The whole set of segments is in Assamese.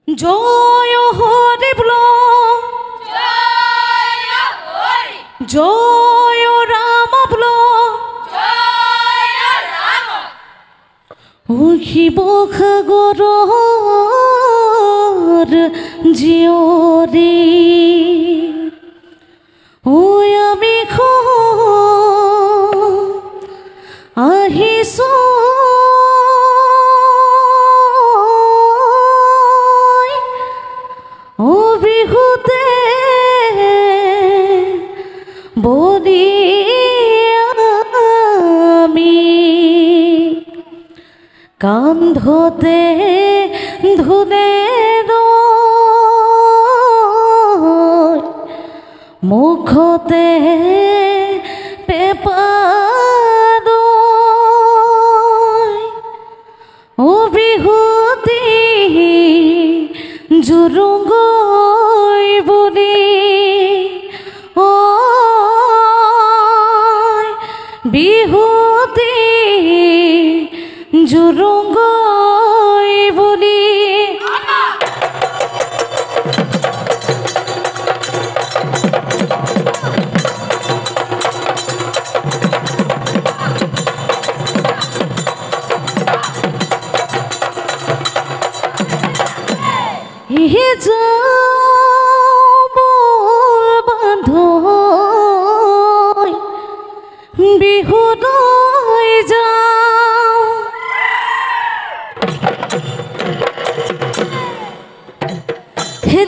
জয় হৰি বল জয় ৰাম বল ও শিব সাগৰৰ জীয়ৰী ও আমি আহিছো ও বিহুতে বলি আমি কান্ধতে ধুলে মুখতে পেপার ও বিহুতি জুৰুঙ্গ বুলি ও বিহুতি জুৰুঙ্গ বুলি বিহুলৈ যাওঁ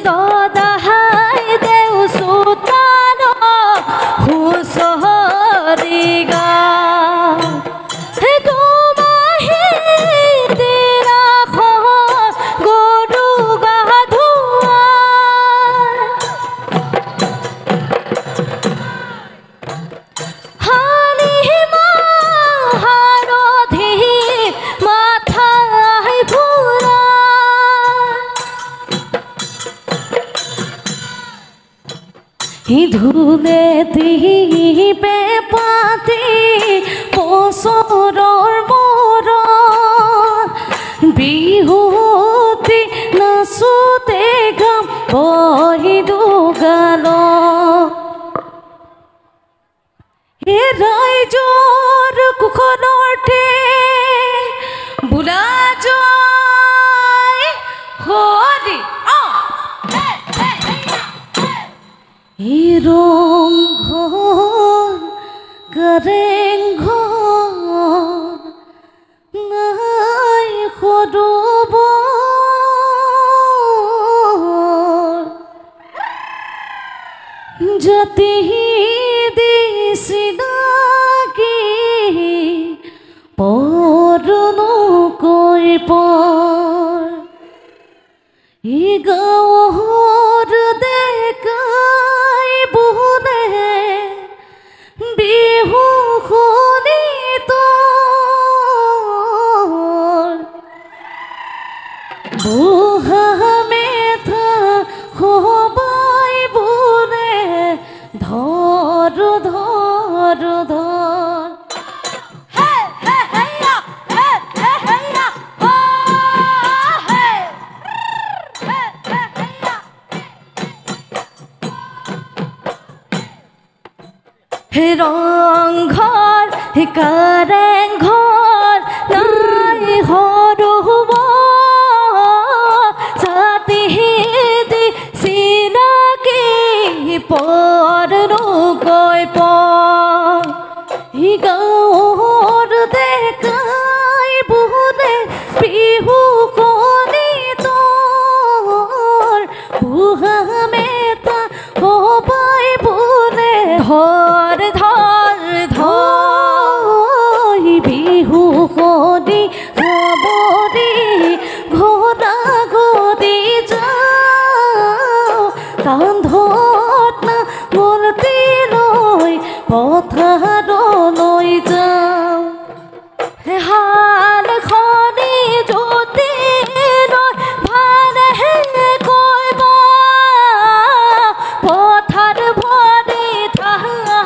দদাহাই দেউ চোতাল হুঁচৰি গাওঁ ধুলে দিবে পাতি বছৰৰ মূৰত বিহুতি নাচোতে গাম বহি দুগালত এ ৰাইজৰ কুশলতে বোলা জয় হৰি ৰংঘৰ কাৰেংঘৰ নাই সৰোবৰ জাতি দিছিনাকি পৰনকৈ পৰ ই গাঁৱৰ ডেকাই বুনে বিহু শুনি তোৰ বুঢ়া মেথা সবাই বুনে ধৰ ধৰ ধৰ ৰংঘৰ কাৰেংঘৰ নাই সৰোবৰ জাতি দিছিনাকি পৰনকৈ পৰ ই গাঁৱৰ ডেকাই বুনে বিহু শুনি তোৰ বুঢ়া মেথা সবাই বুনে ধৰ ধৰ ধৰ বিহু শুনি খবৰি ঘোদা ঘদি যাওঁ কান্ধত না মূৰ্তি লৈ পথাৰলৈ যাওঁ হাল খনি জ্যোতি লৈ ভালেহে কৈবা পথাৰ ভৰি ধান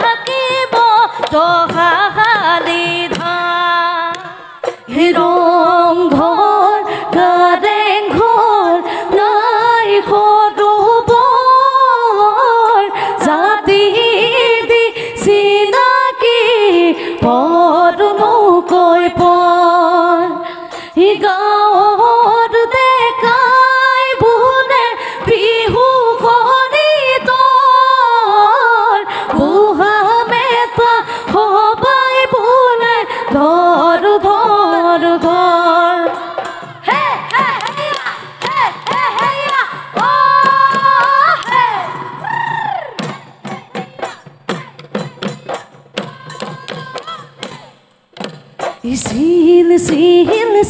ছিল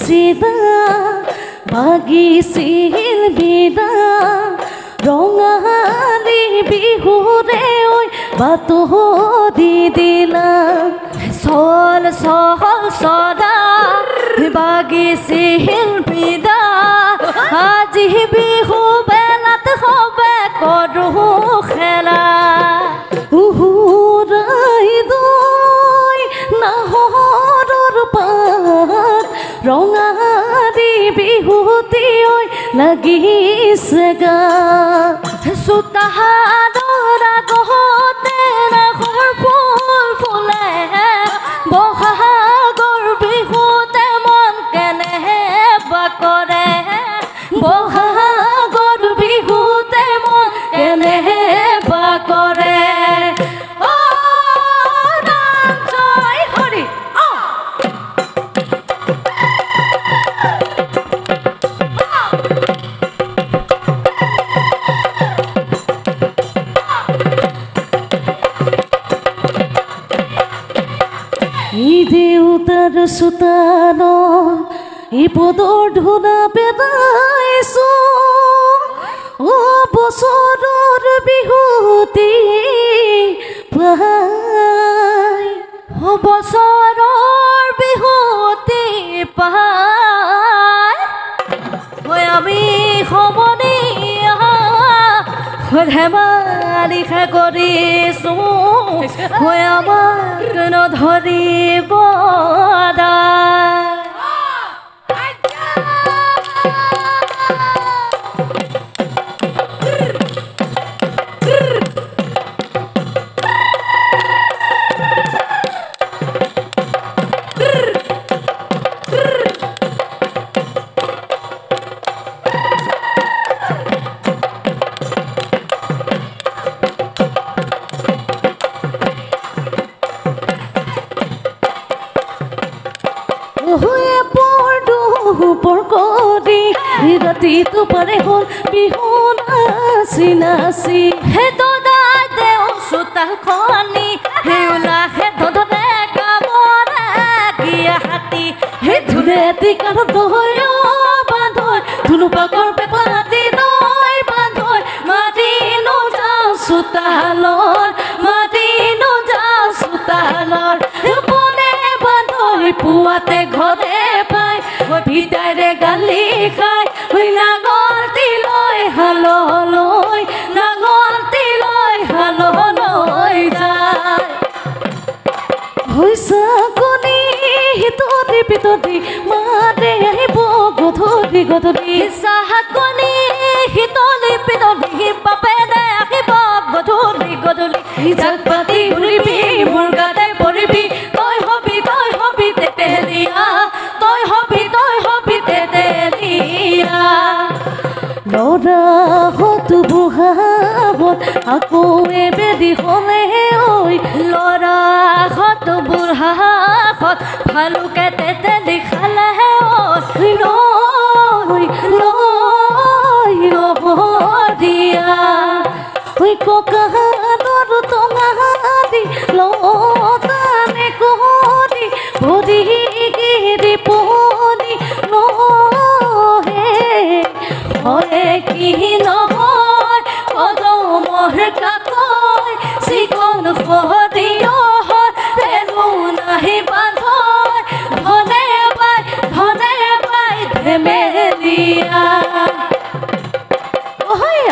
চিদা বাগিছিল বিদা ৰঙালী বিহুৰে ঐ বাতৰি দিলা চল চল চদা বাগিছিল বিদা আজি বিহু বেলাত হবে কৰো খেলা উহুৰাই দৈ নাহৰৰ পাত ৰঙালী বিহুতি ঐ লাগিছে গা চোতাহাৰৰ আগতে নাহৰ ফুল ফুলে বহাগৰ বিহুতে মন কেনেহে বা কৰে বহাগৰ বিহুতে মন কেনেহে বা কৰে দেউতাৰ চোতাল এই পদৰ ধূনা পেলাইছো অ বছৰৰ বিহুতি পাই অ বছৰৰ বিহুতি পাই ঐ আমি সমনীয়া ধেমালি কৰিছো ঐ আমাক নধৰিব ৰাতিটো পাৰে হ'ল বিহু নাচি নাচি হে দদাই দেও চোতালখনি হে ওলাহে দদৰে কামৰে গিয়া হাতী হে ধুলেতি কাণত দৈ বান্ধৈ ধুনু পাকৰ পেপাতি দৈ বান্ধৈ মাতি নোযাওঁ চোতালৰ মাতি নোযাওঁ চোতালৰ পোনে বান্ধৈ পুৱাতে ঘৰে পাই ভিতাৰে গালি খাই নাঙলটি লৈ হাললৈ নাঙলটি লৈ হাললৈ যায় হৈছে কণী হিতৰি পিতৰি মাৰে আহিব গধূলি গধূলি চাহ কণী হিতলি পিতলি বাপেৰে আহিব গধূলি গধূলি জাক পাতি উৰিবি মোৰ গাতে পৰিবি তই হবি তেতেলীয়া তই হবি তেতেলীয়া ল'ৰাহঁত বুঢ়াহঁত আকৌ এবেলি হ'লে ঐ ল'ৰাহঁত বুঢ়াহঁত ভালুকে তেতেলী খালে ঐ দিয়া ঐ ককাহঁতৰ টঙাদি লতানে কহনি ভৰি গিৰি পোহনি নহে কি নহয় কদমৰ কাকৈ চিকন সদিয় হয় তেনো নাহি বান্ধৈ ধনে পাই ধেমেলীয়া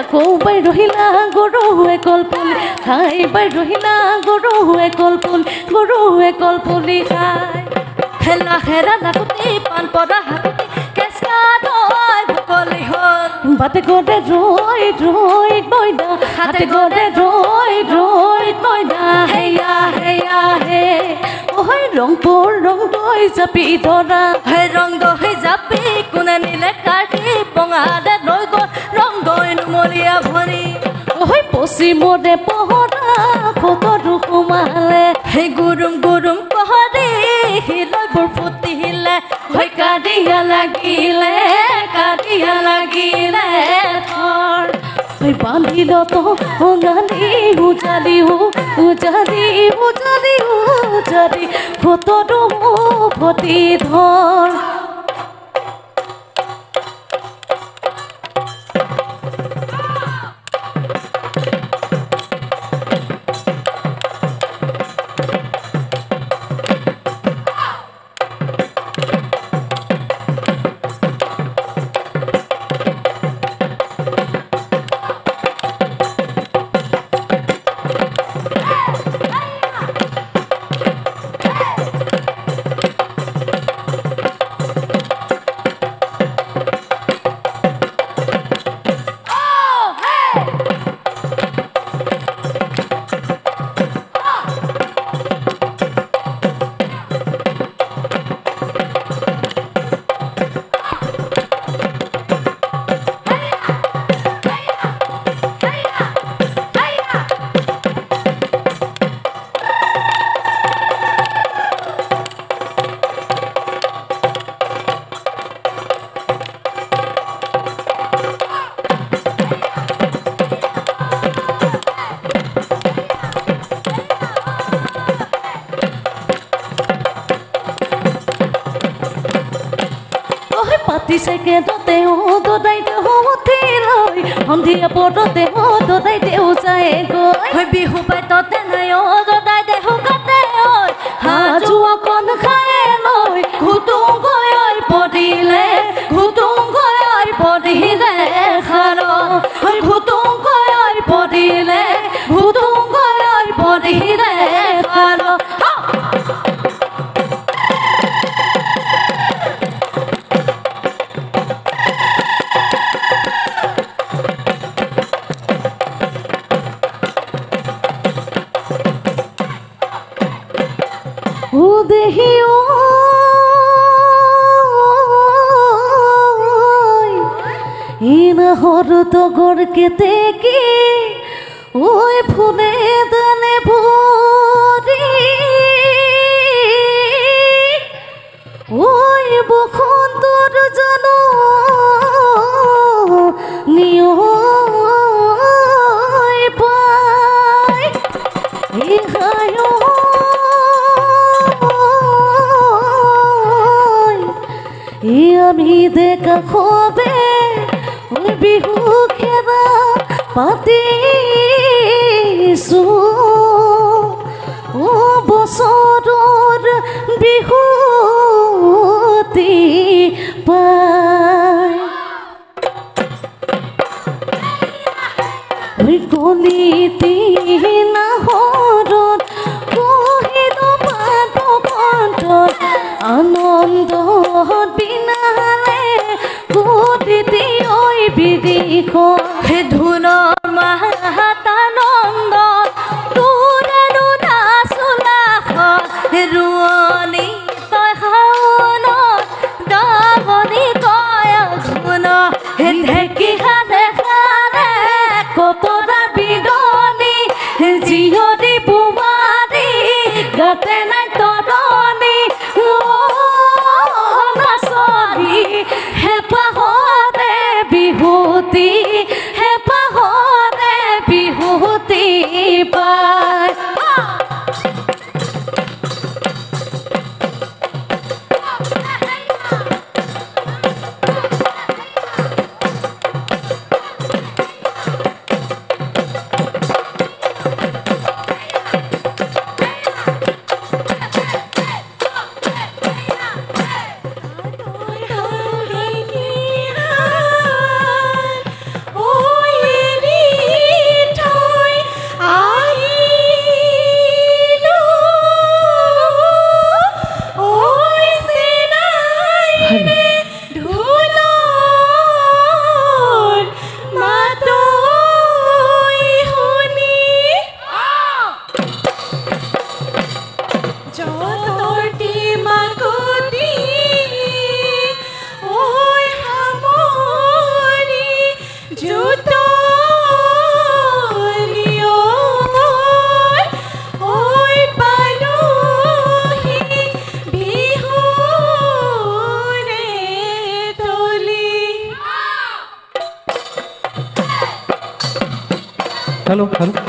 আকৌ বাই ৰহিলা গৰুৱে কলপুলি খাই বাই ৰহিলা গৰুৱে কলপুলি খাই হেলা হেৰা নাকুতি পান পৰা হাকুতি কেঁচা দৈ ভুকলি হ'ল বাটে গ'লে ৰৈত মইনা হাতে গ'লে ৰৈত মইনা হেয়া হে ঐ ৰংপুৰ ৰং দৈ জাপি ধৰা হে ৰং দৈ জাপি কোনে নিলে কাটি বঙালে লৈ গ'ল ৰং দৈ নুমলীয়া ভৰি ঐ পশ্চিমৰে পহৰা খতৰো সোমালে হে গুৰুম পহৰি হিলৈবোৰ ফুটিলে ঐ কাদিয়া লাগিলে থৰ ঐ ঐ বান্ধিল তো অঙালি উজালি উজালি উজালি উজালি কতটো ভতি ধৰ পাতিছেকে তেওঁ দদাই দেও উঠিলৈ সন্ধিয়া পৰতে দদাই দেও যায় গৈ বিহু পাইততে নাই দদাই দেহু কাটে হাজু অকণ খায়ে লৈ ঘুটুংগৈ পৰিলে খাৰ ঘুটুংগৈ পৰিলে খাৰ দেহিও ইনা হরত গড় কেতে কি ওই ফুলে দানে ভরি ওই বসন্তর জানো নিয় পাই ইহায় আমি দেখা খবে ওই বিহু খেলা পাতিছো ও বছৰৰ বিহুতি পাই ওই গলিতি নাহৰত কহিল পাত কণ্ঠত আনন্দ বিনালে কুদিতি ঐ বিদিশ হে ধুনৰ মাহাতানন্দ তোৰেনো নাচোলাখ ৰুৱনি তই শাওন দাৱনি তই ধুন হে ঢেকি খালে খালে কতৰা বিদনি জিহৰি বুমাৰি গাতে নাই তৰণি হে পাহৰে বিহুতি हेलो हेलो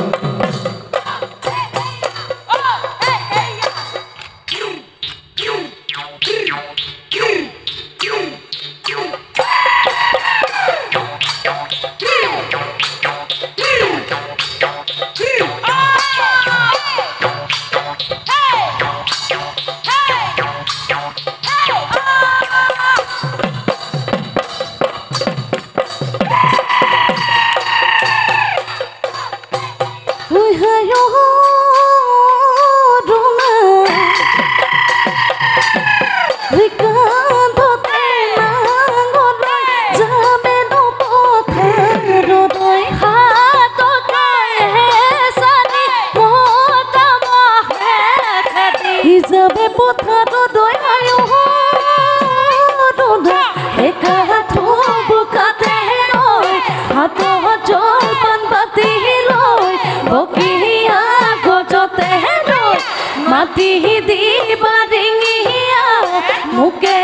মাটি দিবা ডিঙিয়া মুকে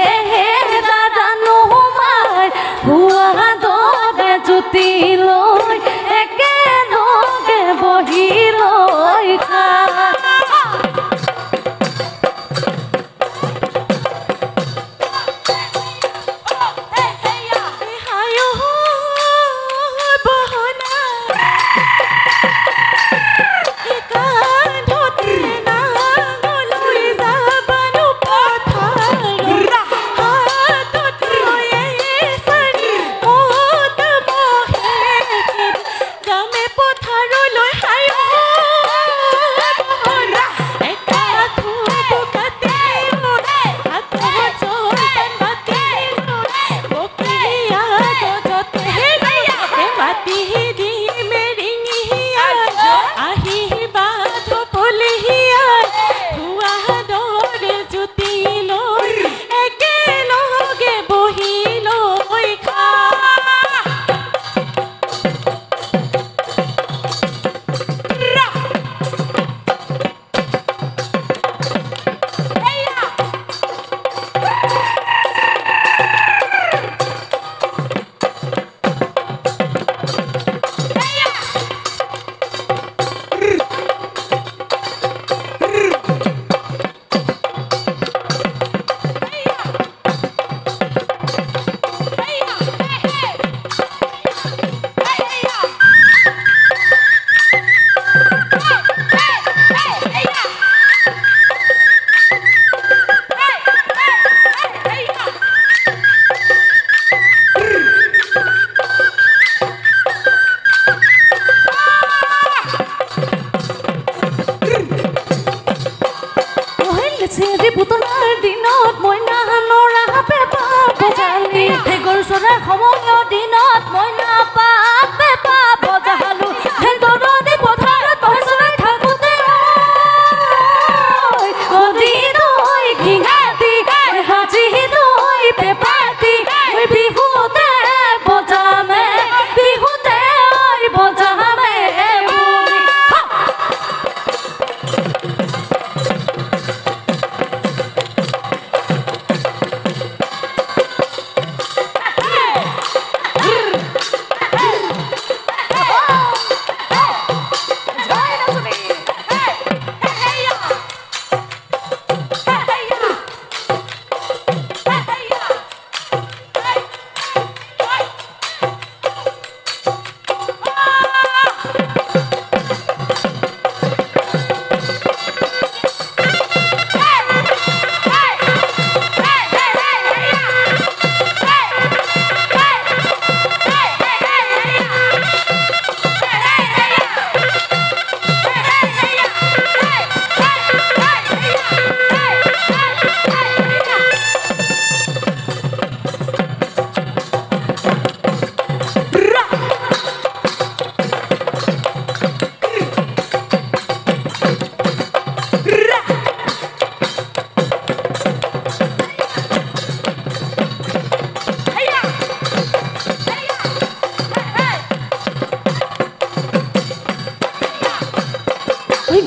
দাদানো মাই হুৱা দৰে জুতি লৈ একেলগে বহি লৈ খা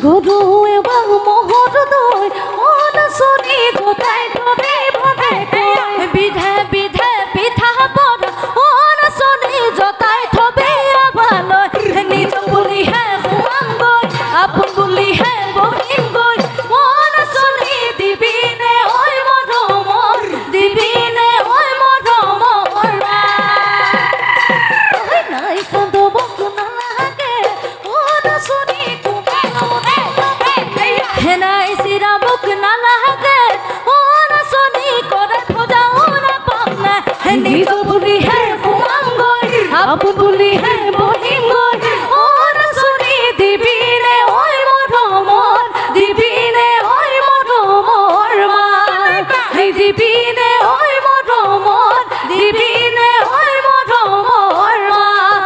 গৰুৱে বাহু মহৰ দৈ অনচনী গোটাই তবে ভবে বিধে বিধে পিঠা পদ অনচনী জতাই থবে আবালৈ নিজ পুলিহে কান্দবক নালাগে ও নাচনী কোমলতে হেনাই চিৰাবক নালাগে ও নাচনী কৰে ভজাও নাপাম নাই নিজ বুলিহে সোমামগৈ আপোন বুলিহে বহিমগৈ ও নাচনী দিবিনে ঐ মধুমৰ দিবিনে ঐ মধুমৰ মান দিবিনে ঐ মধুমৰ দিবিনে ঐ মধুমৰ মান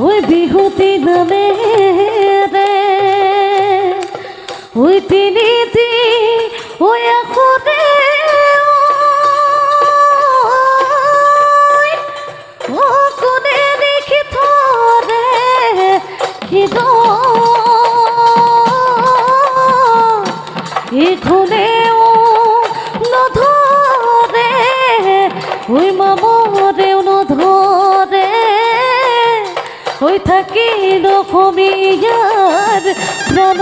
ওই বিহুতি নামে রে ওই তিনিটি ওই আখরে ও কোনে দেখি থরে খিদ এখনেও নধরে ওই মামরেও নধরে ওই থাকিল কমিয়ার প্রাণ